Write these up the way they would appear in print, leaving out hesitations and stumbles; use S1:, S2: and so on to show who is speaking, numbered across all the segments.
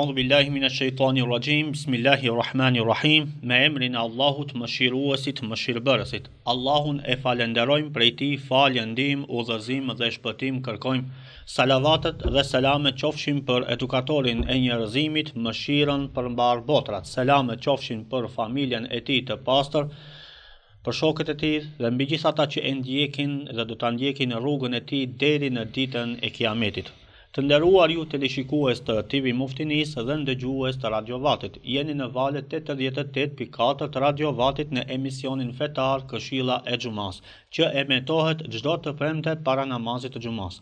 S1: A'udhu billahi minash shaitanir rajim. Bismillahirrahmanirrahim. Me emrin e Allahut, mëshiruesit, mëshirbërësit. Allahun e falenderojmë, prej tij falje, ndihmë, udhëzim dhe shpëtim kërkojmë. Salavatet dhe selamet qofshin për edukatorin e njerëzimit, mëshirën për mbar botrat. Selamet qofshin për familjen e tij të pastër, për shokët e tij dhe mbi gjithë ata që e ndjekin dhe do ta ndjekin rrugën e tij deri në ditën e Kiametit. Të nderuar ju teleshikues të TV Muftinis dhe ndëgjues të Radio Vatit, jeni në valët 88.4 të Radio Vatit në emisionin fetar Këshilla e Xumas, që emetohet çdo të premte para namazit të Xumas.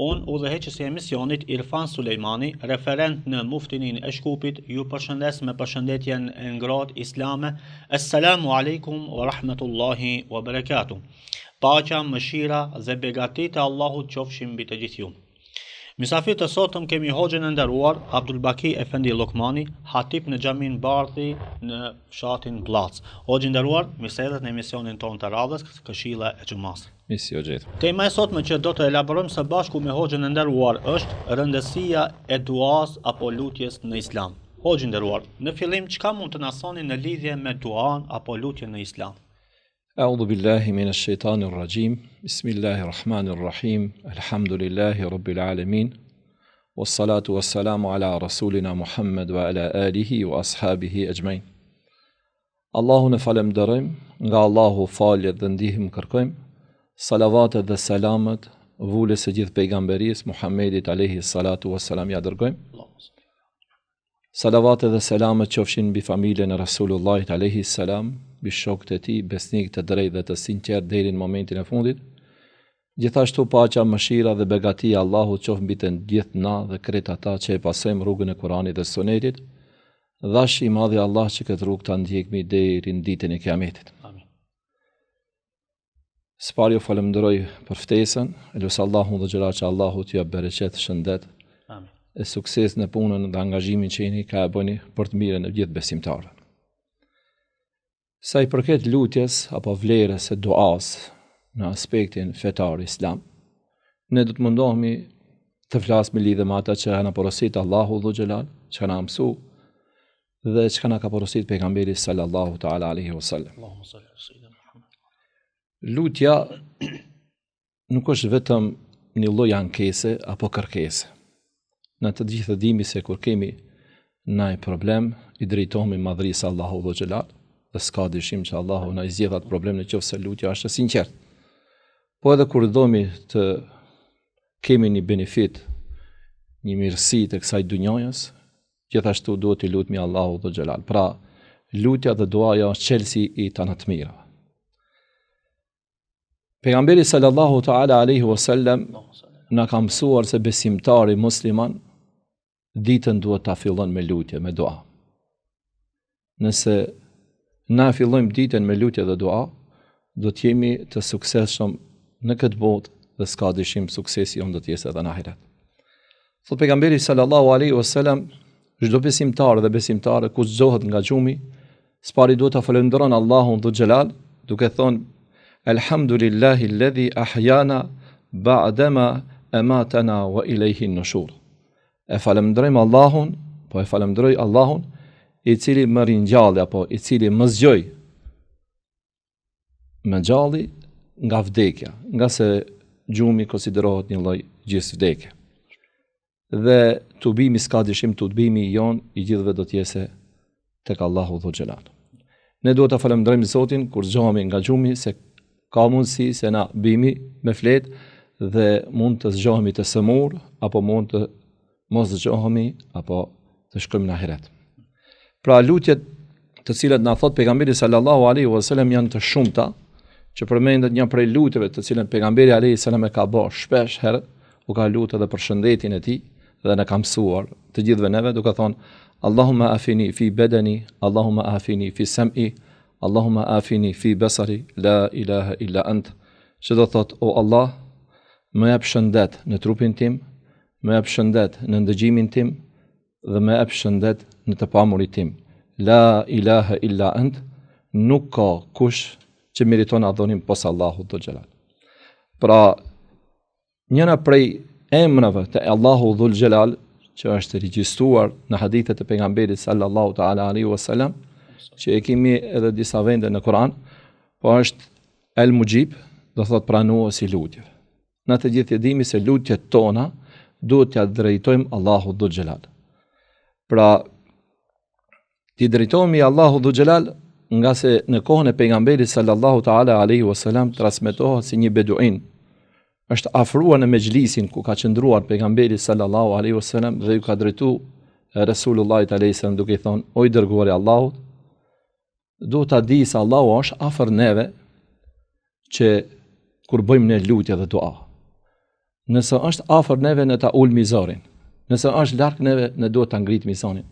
S1: Unë, udhëheqësi i emisionit Irfan Sulejmani, referent në Muftinin e Shkupit, ju përshëndes me përshëndetjen e ngrohtë islame. Assalamu alaikum wa rahmatullahi wa barakatuh. Paqja, mëshira dhe begatit e Allahut qofshin mbi të gjithë ju. Mysafir të sotëm kemi hoxhën e nderuar Abdul Baki Efendi Lokmani, hatip në xhamin Bardhi në fshatin Blac. Hoxhë i nderuar, mirëserdhet në emisionin tonë të radhës Këshilla e Xumas. Tema e sotme që do të elaborojmë së bashku me hoxhën e nderuar është rëndësia e duas apo lutjes në Islam. Hoxhë i nderuar, në fillim çka mund të na thoni në lidhje me duan apo lutjen në Islam?
S2: A'udhu billahi minash shaitanir rajim. Bismillahir rahim. Alhamdulillahi rabbil alamin. Wassalatu wassalamu ala rasulina Muhammad wa ala alihi wa ashabihi ajmain. Allahun e falenderojmë, nga Allahu falje dhe ndihmë kërkojmë. Salavatet dhe selamet vulës së gjithë pejgamberisë Muhammedit alayhi salatu wassalam ja dërgojmë. Salavatet dhe selamet qofshin mbi familjen e Rasulullahit alayhi salam, mbi shokët e tij, besnikë të drejtë dhe të sinqertë deri në momentin e fundit. Gjithashtu paqja, mëshira dhe begatia e Allahut qofshin mbi të gjithë na dhe krejt ata që e pasojmë rrugën e Kuranit dhe Sunetit. Dhash i madhi Allah që këtë rrugë ta ndjekmi deri në ditën e Kiametit.
S1: Amin.
S2: Së ju falenderoj për ftesën, elus Allahun dhe xhelal që Allahu t'ju jap bereqet, shëndet,
S1: Amin.
S2: E sukses në punën dhe angazhimin që jeni ka e bëni për të mirën e gjithë besimtarëve. Sa i përket lutjes apo vlerës së duas në aspektin fetar islam, ne do të mundohemi të flasim lidhje me ata që na porosit Allahu dhu xhelal, që na mësu dhe që na ka porosit pejgamberi sallallahu ta'ala alaihi wasallam.
S1: Allahumma salli ala sayyidina Muhammad.
S2: Lutja nuk është vetëm një lloj ankese apo kërkese. Në të gjithë dimi se kur kemi ndaj problem, i drejtohemi madhrisë Allahu dhu xhelal, dhe s'ka dyshim që Allahu na i zgjidh atë problem nëse lutja është e sinqertë. Po edhe kur domi të kemi një benefit, një mirësi të kësaj dunjës, gjithashtu duhet të lutemi Allahu dhu xhelal. Pra, lutja dhe duaja është çelësi i të të mirave. Pejgamberi sallallahu ta'ala alaihi wasallam na ka mësuar se besimtari musliman ditën duhet ta fillon me lutje, me dua. Nëse na fillojmë ditën me lutje dhe dua, do të jemi të suksesshëm në këtë botë dhe s'ka dyshim suksesi jonë do të jetë edhe në ahiret. Thot pejgamberi sallallahu alaihi wasallam, çdo besimtar dhe besimtare ku zgjohet nga xhumi, s'pari duhet ta falenderon Allahun dhu xhelal, duke thonë Alhamdulillahi alladhi ahyana ba'dama amatana wa ilayhi an-nushur. E falenderojmë Allahun, po e falenderoj Allahun i cili më ringjalli apo i cili më zgjoi më gjalli nga vdekja, nga se gjumi konsiderohet një lloj gjithvdekje. Dhe tubimi s'ka dyshim, tubimi jon i gjithëve do të jetë tek Allahu dhu xhelal. Ne duhet ta falenderojmë Zotin kur zgjohemi nga gjumi, se ka mundësi se na bimi me flet dhe mund të zgjohemi të sëmur apo mund të mos zgjohemi apo të shkojmë në ahiret. Pra lutjet të cilat na thot pejgamberi sallallahu alaihi wasallam janë të shumta, që përmendet një prej lutjeve të cilën pejgamberi alaihi salam e ka bërë shpesh herë, u ka lutur edhe për shëndetin e tij dhe na ka mësuar të gjithëve neve duke thonë Allahumma afini fi badani, Allahumma afini fi sam'i, Allahumma afini fi basari, la ilaha illa ant. Që do thot o Allah, më jap shëndet në trupin tim, më jap shëndet në ndëgjimin tim dhe më jap shëndet në të pamurit tim. La ilaha illa ant, nuk ka kush që meriton adhurim pos Allahu dhu xhelal. Pra, njëra prej emrave të Allahu dhul xhelal që është regjistruar në hadithet e pejgamberit sallallahu ta'ala alaihi wasallam, që e kemi edhe disa vende në Kur'an, po është el mujib, do thot pranuesi i lutjeve. Në të gjithë e dimi se lutjet tona duhet t'ja drejtojmë Allahu Dhul Xhelal. Pra, t'i drejtojmë i Allahu Dhul Xhelal, nga se në kohën e pejgamberit sallallahu ta'ala alaihi wasallam transmetohet si një beduin është afruar në mejlisin ku ka qëndruar pejgamberi sallallahu alaihi wasallam dhe ju ka drejtu Resulullah alaihi wasallam duke i thonë: o i dërguari i Allahut, duhet ta di se Allahu është afër neve që kur bëjmë ne lutje dhe dua. Nëse është afër neve ne ta ul mizorin. Nëse është larg neve ne duhet ta ngrit mizorin.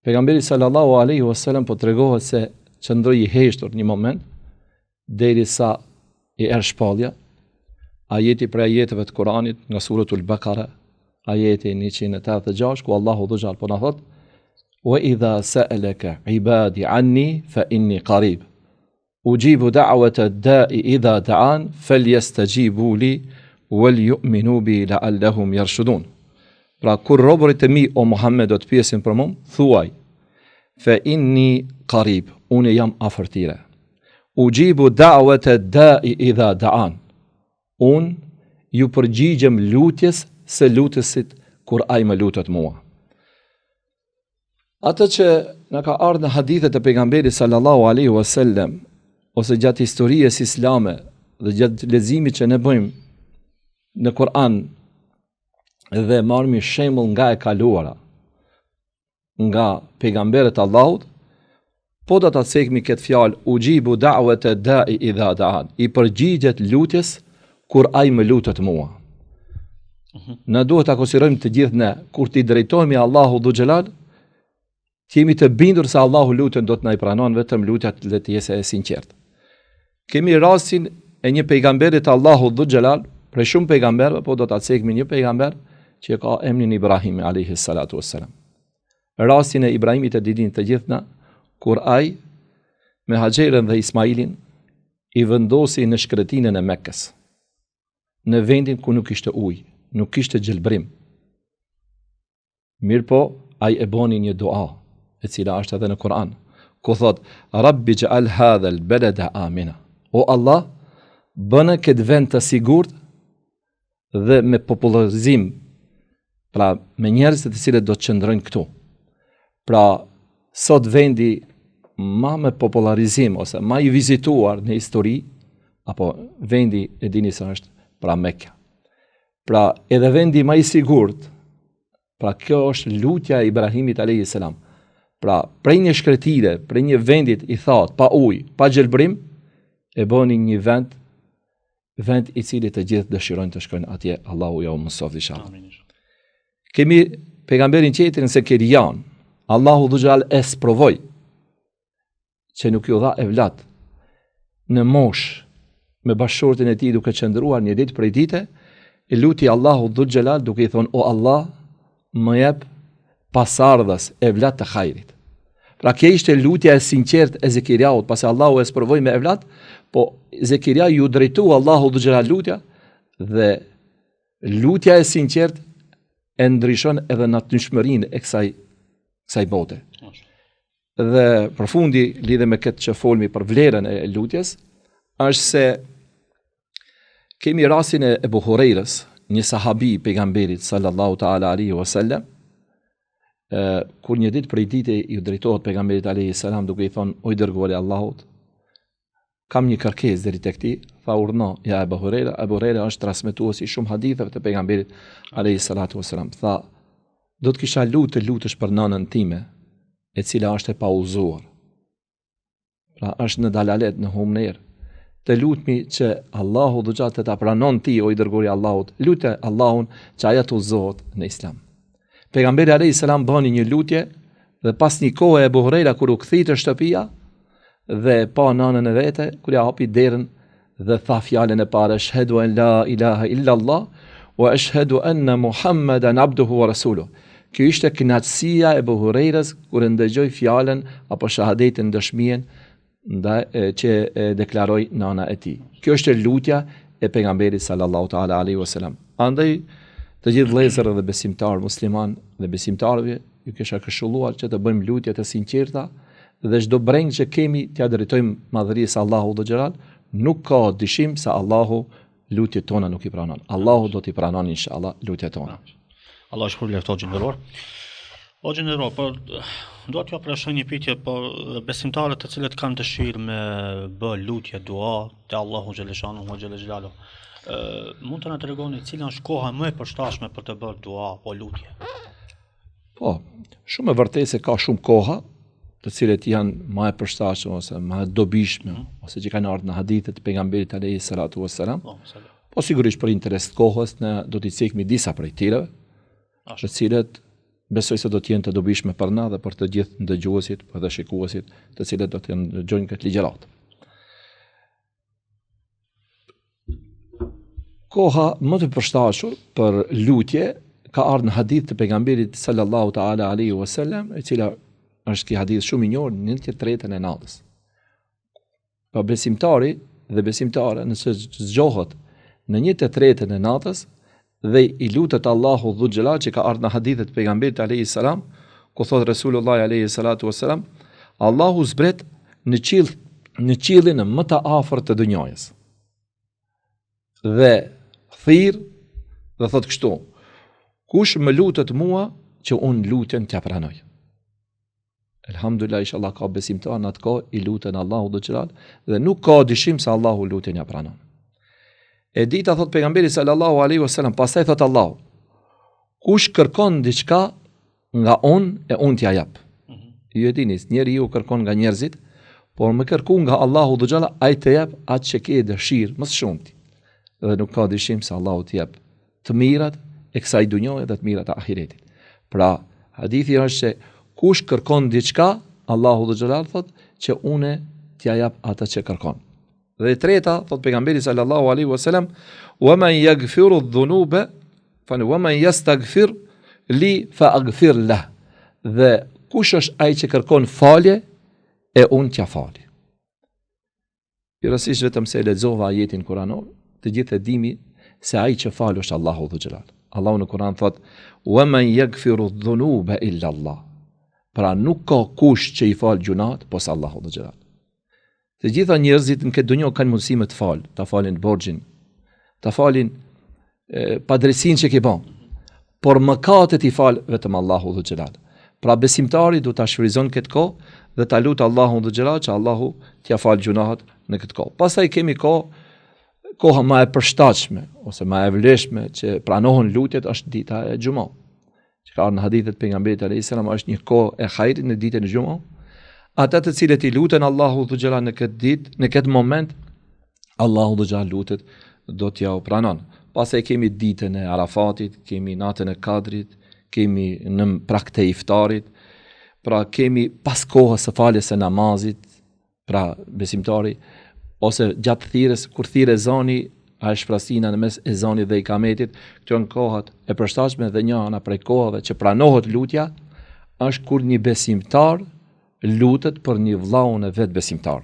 S2: Pejgamberi sallallahu alaihi wasallam po tregohet se qëndroi i heshtur një moment derisa i erë shpallja. Ajeti për ajeteve të Kuranit nga suratul Baqara, ajeti 186, ku Allahu Dhul Xhelal po na thot: wa idha sa'alaka ibadi anni fa inni qarib ujibu da'wata ad-da'i idha da'an falyastajibu li wal yu'minu bi la'allahum yarshudun. Pra kur robërit e mi o Muhammed do të pyesin për mua, thuaj: fa inni qarib, unë jam afër tyre. Ujibu da'wata ad-da'i idha da'an. Unë ju përgjigjem lutjes së lutësit kur ai më lutet mua. Atë që na ka ardhur në hadithet e pejgamberit sallallahu alaihi wasallam ose gjatë historisë islame dhe gjatë leximit që ne bëjmë në Kur'an dhe marrim shembull nga e kaluara, nga pejgamberët e Allahut, po do ta cekmi këtë fjalë ujibu da'wata da'i idha da'an, i përgjigjet lutjes kur ai më lutet mua. Na duhet ta konsiderojmë të gjithë ne, kur t'i drejtohemi Allahu Dhul Xhelal, jemi të bindur se Allahu lutën do të na i pranon, vetëm lutja le të jetë e sinqertë. Kemi rastin e një pejgamberi të Allahu Dhul Xhelal, për shumë pejgamberëve, po do ta cekmi një pejgamber që ka emrin Ibrahim alayhi salatu wassalam. Rastin e Ibrahimit e dinin të gjithë na, kur ai me Haxherën dhe Ismailin i vendosi në shkretinën e Mekkës, në vendin ku nuk ishte ujë, nuk ishte gjelbrim. Mirë po, ai e boni një dua, e cila është edhe në Kur'an, ku thot: Rabbi ja'al hadha al-balada amina. O Allah, bënë këtë vend të sigurt dhe me popularizim, pra me njerëz të cilët do të qëndrojnë këtu. Pra, sot vendi ma me popularizim ose ma i vizituar në histori, apo vendi e dini se është pra Mekka. Pra edhe vendi më i sigurt, pra kjo është lutja e Ibrahimit alayhis salam. Pra prej një shkretire, prej një vendit i thatë, pa ujë, pa gjelbrim, e bëni një vend i cili të gjithë dëshirojnë të shkojnë atje. Allahu ja u mësoft inshallah. Kemi pejgamberin tjetrin Zekerian, Allahu Dhul Xhelal e sprovoi që nuk ju dha evlat në moshë me bashkëshortin e tij duke qëndruar një ditë prej dite, e luti Allahu Dhul Xhelal duke i thonë: o Allah, më jep pasardhës evlat të hajrit. Pra kjo ishte lutja e sinqertë e Zekeriaut, pasi Allahu e sprovoi me evlat, po Zekeria ju drejtu Allahu Dhul Xhelal lutja, dhe lutja e sinqertë e ndryshon edhe natyrshmërinë e kësaj bote. Dhe përfundi lidhe me këtë që folmi për vlerën e lutjes, është se kemi rastin e Ebu Hurejrës, një sahabi i pejgamberit sallallahu ta'ala alaihi wasallam, kur një ditë prej dite i drejtohet pejgamberit alaihi salam duke i thonë: o i dërguari i Allahut, kam një kërkesë deri tek ti. Tha: urdhno ja Ebu Hurejra. Ebu Hurejra është transmetuesi i shumë haditheve të pejgamberit alaihi salatu wasalam. Tha: do të kisha lutesh për nënën time, e cila është e pauzuar. Pra është në dalalet, në humner. Të lutmi që Allahu Dhul Xhelal të ta pranon ti, o i dërguari i Allahut. Lutë Allahun që aja të udhëzohet në Islam. Pejgamberi alayhis salam bëni një lutje dhe pas një kohë Ebu Hurejra kur u kthyi te shtëpia dhe pa nënën e vete, kur ja hapi derën dhe tha fjalën e parë: ashhadu an la ilaha illa Allah wa ashhadu anna Muhammadan abduhu wa rasuluhu. Kjo ishte kënaqësia e Ebu Hurejrës kur ndëgjoi fjalën apo shahadetin, dëshmien që deklaroi nëna e tij. Kjo është lutja e pejgamberit sallallahu ta'ala alaihi wasallam. Andaj Të gjithë vëllezër dhe besimtarë musliman dhe besimtarëve ju kisha këshilluar që të bëjmë lutje të sinqerta dhe çdo breng që kemi t'ia drejtojmë madhërisë Allahu dhe xhelal, nuk ka dyshim se Allahu lutjet tona nuk i pranon. Allahu do t'i pranon inshallah lutjet tona.
S1: Allah shpërblet o xheneruar. O xheneruar, por do t'ju apërshoj një pyetje, por besimtarët të cilët kanë dëshirë me bë lutje, dua te Allahu xheleshanu wa xhelalu. Mund të na tregoni cila është koha më e përshtatshme për të bërë dua apo lutje?
S2: Po, shumë e vërtetë se ka shumë koha të cilët janë më e përshtatshme ose më e dobishme ose që kanë ardhur në hadithet e pejgamberit alayhi salatu wassalam. Po sigurisht për interes të kohës ne do t'i cekmi disa prej tyre, të cilët besoj se do të jenë të dobishme për na dhe për të gjithë ndëgjuesit dhe shikuesit, të cilët do të ndëgjojnë këtë ligjërat. Koha më të përshtatshme për lutje ka ardhur në hadith të pejgamberit sallallahu taala alaihi wasallam, e cila është ky hadith shumë i njohur në 93-ën e natës. Pa besimtari dhe besimtare nëse zgjohet në 1/3 e natës dhe i lutet Allahu dhu xhelal që ka ardhur në hadithet e pejgamberit alayhi salam, ku thot Resulullah alayhi salatu wassalam, Allahu zbret në qiellin më të afërt të dunjës. Dhe thirr dhe thot kështu: kush më lutet mua që unë lutjen t'ja pranoj. Elhamdulillah, inshallah ka besimtar në atë kohë i luten Allahu dhu xhelal dhe nuk ka dyshim se Allahu lutjen ja pranon. E dita thot pejgamberi sallallahu alaihi wasallam, pastaj thot Allahu: kush kërkon diçka nga unë e unë t'ja jap. Ju e dini, njeriu kërkon nga njerëzit, por më kërku nga Allahu dhu xhelal, ai të jap atë që ke dëshirë më së shumti. Dhe nuk ka dyshim se Allahu t'i jap të mirat e kësaj dunjoje dhe të mirat e ahiretit. Pra, hadithi është se kush kërkon diçka, Allahu dhu xhelal thot që unë t'ja jap atë që kërkon. Dhe e treta, thot pejgamberi sallallahu alaihi wasallam, wa man yaghfiru dhunuba fa wa man yastaghfir li fa aghfir lah. Dhe kush është ai që kërkon falje e unë t'ja fali. Rastësisht vetëm se lexova ajetin kuranor, të gjithë e dimi se ai që fal është Allahu dhu xhelal. Allahu në Kur'an thot: wa man yaghfiru dhunuba illa Allah. Pra nuk ka kush që i fal gjunat posa Allahu dhu xhelal. Të gjitha njerëzit në këtë dunjë kanë mundësi me të falë, ta falin borxhin, ta falin padrejsinë që ke bën. Por mëkatet i fal vetëm Allahu dhu xhelal. Pra besimtari duhet ta shfryzon këtë kohë dhe ta lut Allahun dhu xhelal që Allahu t'ia fal gjunat në këtë kohë. Pastaj kemi koha më e përshtatshme ose më e vlefshme që pranohen lutjet është dita e xumës. Që ka në hadithet pejgamberit alayhis salam është një kohë e hajrit në ditën e xumës. Ata të cilët i luten Allahu dhu xhelal në këtë ditë, në këtë moment, Allahu dhu xhelal lutet do t'ja u pranon. Pastaj kemi ditën e Arafatit, kemi natën e Kadrit, kemi në prag të iftarit, pra kemi pas kohës së faljes së namazit, pra besimtari ose gjatë thirrjes, kur thirr ezani, a është shprasina në mes ezanit dhe ikametit, këto janë kohat e përshtatshme dhe një ana prej kohave që pranohet lutja është kur një besimtar lutet për një vllaun e vet besimtar.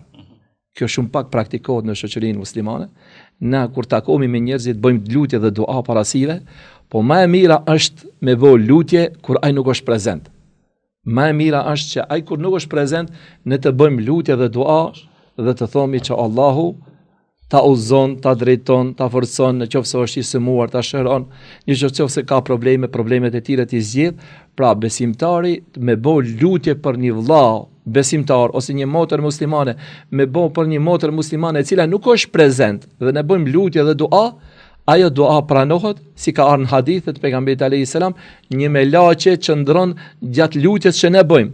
S2: Kjo shumë pak praktikohet në shoqërinë muslimane. Na kur takohemi me njerëzit bëjmë lutje dhe dua parasive, po më e mira është me bë lutje kur ai nuk është prezent. Më e mira është që ai kur nuk është prezent ne të bëjmë lutje dhe dua dhe të thomi që Allahu ta uzon, ta drejton, ta forcon në qoftë se është i sëmuar, ta shëron, në qoftë se ka problemet e tjera t'i zgjidh. Pra besimtari me bë lutje për një vëlla besimtar ose një motër muslimane, me bë për një motër muslimane e cila nuk është prezent dhe ne bëjmë lutje dhe dua, ajo dua pranohet, si ka ardhur në hadithet e pejgamberit alayhis salam, një melaçe qëndron gjatë lutjes që ne bëjmë.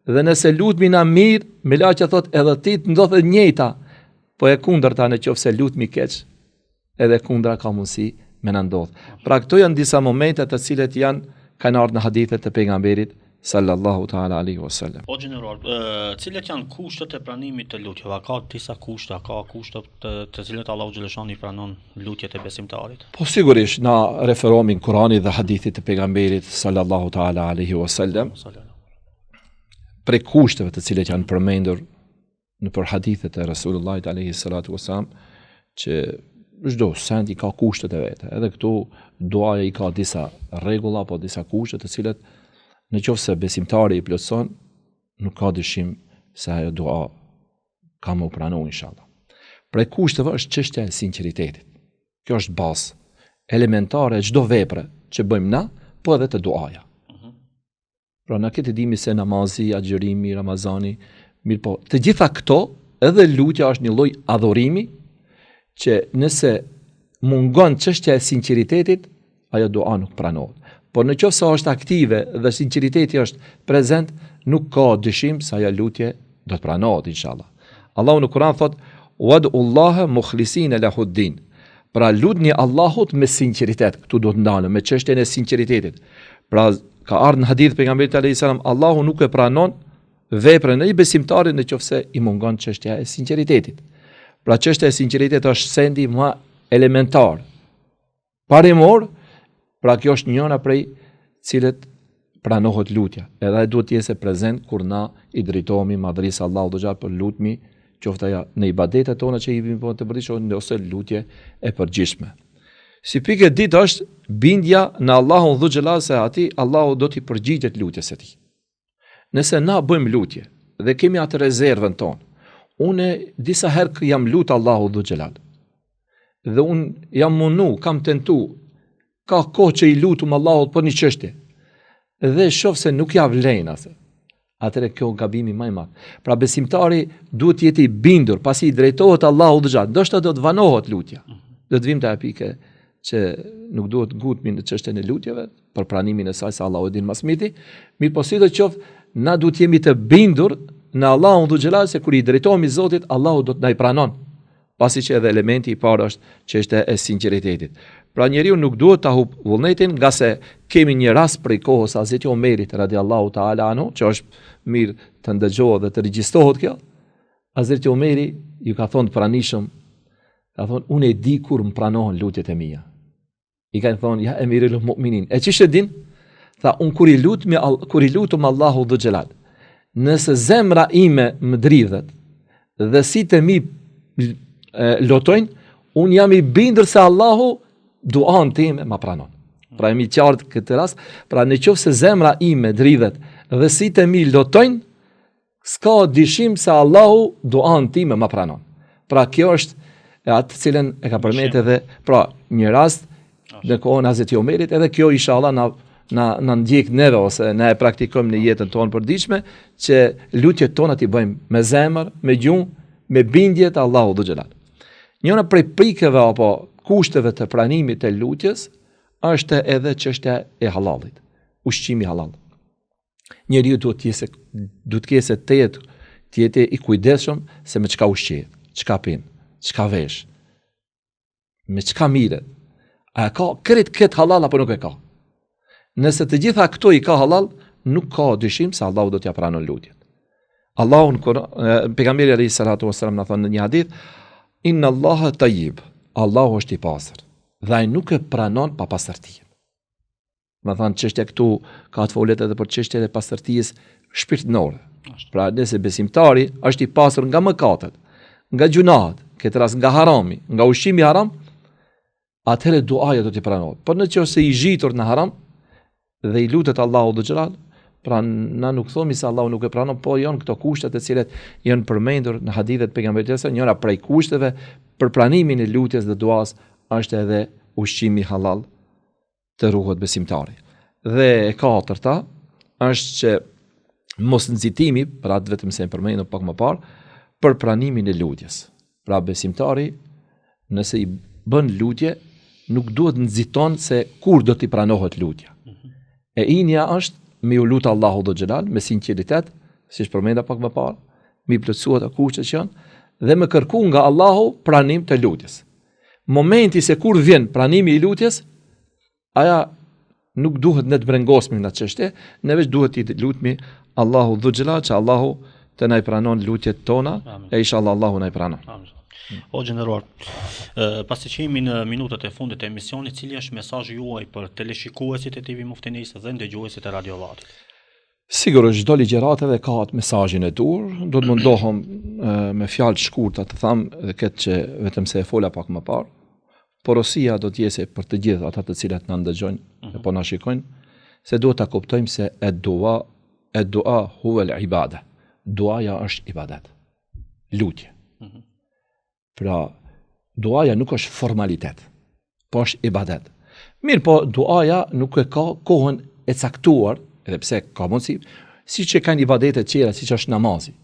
S2: Dhe nëse lutmi na mirë, melaçja thot edhe ti të ndodhet njëjta. Po e kundërta në qoftë se lutmi keq, edhe kundra ka mundësi me na ndodh. Pra këto janë disa momente të cilët kanë ardhur në hadithet e pejgamberit sallallahu taala alaihi wasallam.
S1: O xheneral, cilat janë kushtet e pranimit të lutjeve? Ka disa kushte, ka kushte të cilët Allahu xhaleshani pranon lutjet e besimtarit?
S2: Po sigurisht na referohemi në Kur'anit dhe hadithit e pejgamberit sallallahu taala alaihi wasallam. Për kushteve të cilët janë përmendur në për hadithet e Resulullahit alayhi salatu wasalam, që çdo send i ka kushtet e veta. Edhe këtu duaja i ka disa rregulla apo disa kushte të cilat nëse besimtari i plotson, nuk ka dyshim se ajo dua ka më pranu inshallah. Prej kushteve është çështja e sinqeritetit. Kjo është bazë elementare e çdo vepre që bëjmë na, po edhe të duaja. Pra na këtë dimi se namazi, agjërimi, Ramazani, mirë po, të gjitha këto, edhe lutja është një lloj adhurimi që nëse mungon çështja e sinqeritetit, ajo dua nuk pranohet. Por nëse është aktive dhe sinqeriteti është prezent, nuk ka dyshim se ajo lutje do të pranohet inshallah. Allahu në Kur'an thot: "Wad'ullaha mukhlisina lahuddin." Pra lutni Allahut me sinqeritet. Këtu do të ndalem me çështjen e sinqeritetit. Pra ka ardhur në hadith pejgamberit alayhis salam, Allahu nuk e pranon veprën e besimtarit nëse i mungon çështja e sinqeritetit. Pra çështja e sinqeritetit është sendi më elementar. Parimor, pra kjo është njëra prej cilët pranohet lutja. Edhe duhet të jetë prezent kur na i drejtohemi madhrisë Allahut dhe për lutmi, qoftë ajo në ibadetet tona që i bëjmë të përditshme ose lutje e përgjithshme. Si pikë ditë është bindja në Allahun dhu xhelal se ati Allahu do t'i përgjigjet lutjes së tij. Nëse na bëjmë lutje dhe kemi atë rezervën tonë, unë disa herë jam lut Allahu dhu xhelal. Dhe unë jam mundu, kam tentu, ka kohë që i lutum Allahut për një çështje. Dhe shoh se nuk ja vlen atë. Atëre kjo gabimi më i madh. Pra besimtari duhet të jetë i bindur, pasi i drejtohet Allahut dhe xhat, ndoshta do të vanohet lutja. Do të vim te ajo pikë që nuk duhet gutmi në çështjen e lutjeve për pranimin e saj se Allahu e din më së miri, mirë po sidoqoftë na duhet jemi të bindur në Allahun dhe xhelal se kur i drejtohemi Zotit, Allahu do të na i pranon. Pasi që edhe elementi i parë është çështja e sinqeritetit. Pra njeriu nuk duhet ta hup vullnetin, nga se kemi një rast prej kohës Hazreti Omerit radiallahu ta'ala anhu, që është mirë të ndëgjohet dhe të regjistrohet kjo. Hazreti Omeri ju ka thonë pranishëm, ka thonë, unë e di kur më pranohen lutjet e mia. I kanë thonë, ja emirul mu'minin. E çish e din? Tha, unë kur i lutum Allahu dhu xhelal, nëse zemra ime më dridhet dhe sitë mi lotojnë, unë jam i bindur se Allahu duan time ma pranon. Pra jemi qartë këtë rast, pra në qoftë se zemra ime dridhet dhe sitë mi lotojnë, s'ka dyshim se Allahu duan time ma pranon. Pra kjo është atë cilën e ka përmendur edhe pra një rast në kohën e Hazreti Omerit, edhe kjo inshallah na ndjek neve ose na e praktikojmë në jetën tonë përditshme, që lutjet tona t'i bëjmë me zemër, me gjumë, me bindje të Allahut dhu xhelal. Njëra prej pikave apo kushteve të pranimit të lutjes është edhe çështja e halalit, ushqimi halal. Njeriu duhet të jetë i kujdesshëm se me çka ushqehet, çka pin, çka vesh, me çka miret. A ka këtë halal apo nuk e ka? Nëse të gjitha këto i ka halal, nuk ka dyshim se Allahu do t'ja pranon lutjet. Allahu pejgamberi alayhi salatu wasallam na thonë në një hadith, inna Allaha tayyib, Allahu është i pastër dhe ai nuk e pranon pa pastërtinë. Më thënë çështja këtu ka të folet edhe për çështjen e pastërtisë shpirtërore. Pra nëse besimtari është i pastër nga mëkatet, nga gjunahet, këtë rast nga harami, nga ushqimi haram, atëherë duaja do t'i pranohet. Por nëse i zhitur në haram dhe i lutet Allahu dhu xhelal, pra na nuk thomi se Allahu nuk e pranon, po janë këto kushtet e cilet janë përmendur në hadithet pejgamberit, njëra prej kushteve për pranimin e lutjes dhe duas është edhe ushqimi halal të ruhet besimtari. Dhe e katërta është që mos nxitimi, pra atë vetëm se e përmendur pak më parë, për pranimin e lutjes. Pra besimtari nëse i bën lutje, nuk duhet nxiton se kur do t'i pranohet lutja. E inja është me u lutë Allahu dhu xhelal me sinqeritet, siç përmenda pak më parë, mi plotësuat ato kushte që janë dhe me kërku nga Allahu pranim të lutjes. Momenti se kur vjen pranimi i lutjes, aja nuk duhet ne të brengosmi në çështje, ne veç duhet të lutmi Allahu dhu xhelal që Allahu të na i pranon lutjet tona. Amin. E inshallah Allahu na i pranon.
S1: Amin. O gjeneruar, pasi që jemi në minutët e fundit të emisionit, cili është mesazhi juaj për teleshikuesit e TV Muftinis dhe ndëgjuesit e Radio Vllaut?
S2: Sigurisht, çdo ligjërat edhe ka atë mesazhin e dur, do të mundohem me fjalë të shkurta të them edhe këtë që vetëm se e fola pak më parë. porosia do të jetë për të gjithë ata të cilët na ndëgjojnë e po na shikojnë, se duhet ta kuptojmë se ad-dua huwa al-ibada. Duaja është ibadet. Lutje. Pra, duaja nuk është formalitet, po është ibadet. Mirë po, duaja nuk e ka kohën e caktuar, edhe pse ka mundësi, si që kanë ibadetet tjera, si që është namazi.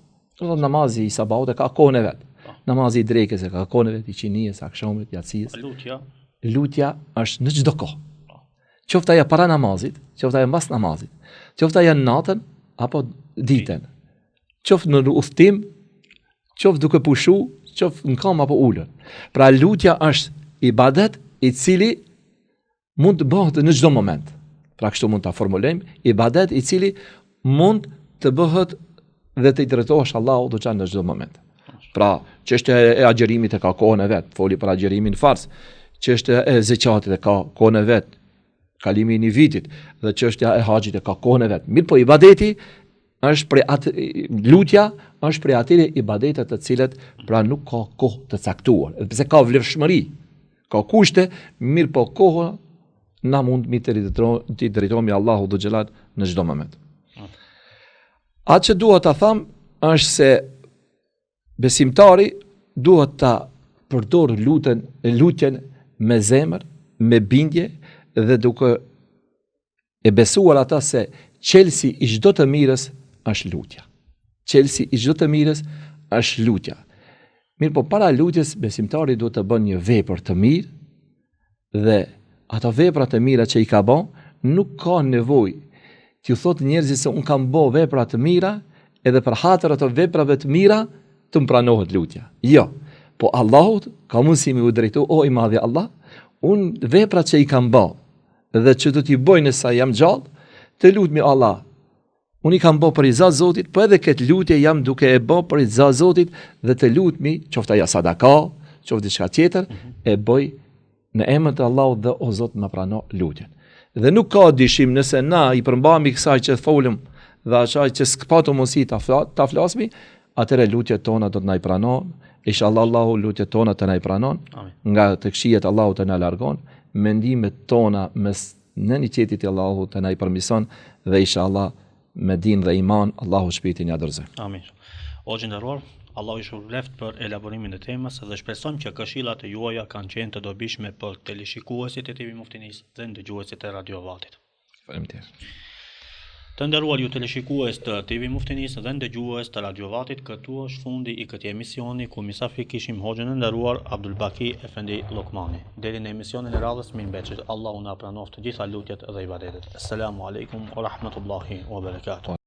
S2: Namazi i sabahut e ka kohën e vetë. Namazi i drekës e ka kohën e vetë, i qinies, akşamit, yatsijës. Lutja është në çdo kohë. Qoftë ajo para namazit, qoftë ajo mbas namazit, qoftë ajo natën apo ditën. Qoftë në udhtim, qoftë duke pushu, qoftë në kam apo ulur. Pra lutja është ibadet i cili mund të bëhet në çdo moment. Pra kështu mund ta formulojmë, ibadet i cili mund të bëhet dhe të i drejtohesh Allahut do në çdo moment. Pra, çështja e agjerimit e ka kohën e vet, foli për agjerimin fars. Çështja e zakatit e ka kohën e vet, kalimi i një vitit, dhe çështja e haxhit e ka kohën e vet. Mirë po ibadeti është për lutja është për atyre ibadetet të cilët pra nuk ka kohë të caktuar, pse ka vlefshmëri, ka kushte, mirë po kohë na mund mi të drejtohemi Allahu dhe xhelal në çdo moment. Atë që duhet ta them është se besimtari duhet ta përdor lutjen me zemër, me bindje dhe duke e besuar ata se çelësi i çdo të mirës është lutja. Çelësi i çdo të mirës është lutja. Mirë po para lutjes besimtari duhet të bën një vepër të mirë dhe ato vepra të mira që i ka bën nuk ka nevojë t'ju thotë njerëzit se un kam bën vepra të mira edhe për hatër ato veprave të mira të më pranohet lutja. Jo, po Allahut ka mundësi me u drejtu, o i madhi Allah, un veprat që i kam bën dhe që do t'i bëj nësa jam gjallë, të lutmi Allah. Unë i kam bë për i za Zotit, po edhe këtë lutje jam duke e bë për i za Zotit dhe të lutmi, qoftë ajo sadaka, qoftë diçka tjetër, e bëj në emër të Allahut dhe o Zot më prano lutjen. Dhe nuk ka dyshim nëse na i përmbahemi kësaj që folëm dhe asaj që s'kpatu mundësi ta flasmi, atëre lutjet tona do të na i pranon. Inshallah Allahu lutjet tona të na i pranon. Nga të këqijet Allahu të na largon, mendimet tona mes në një qetit i Allahu të na i përmison dhe inshallah me din dhe iman, Allahu shpirtin ja dorëzoj.
S1: Amin. O gjendëruar, Allahu i shpëleft për elaborimin e temës dhe shpresojmë që këshillat e juaja kanë qenë të dobishme për teleshikuesit e TV Muftinis dhe ndëgjuesit e Radio Vatit.
S2: Faleminderit.
S1: Të nderuar ju teleshikues të TV Muftinis dhe ndëgjues të Radio Vatit, këtu është fundi i këtij emisioni ku misafir kishim hoxhën e nderuar Abdul Baki Efendi Lokmani. Deri në emisionin e radhës mirëmbëjtje. Allahu na pranoft të gjitha lutjet dhe ibadetet. Assalamu alaikum wa rahmatullahi wa barakatuh.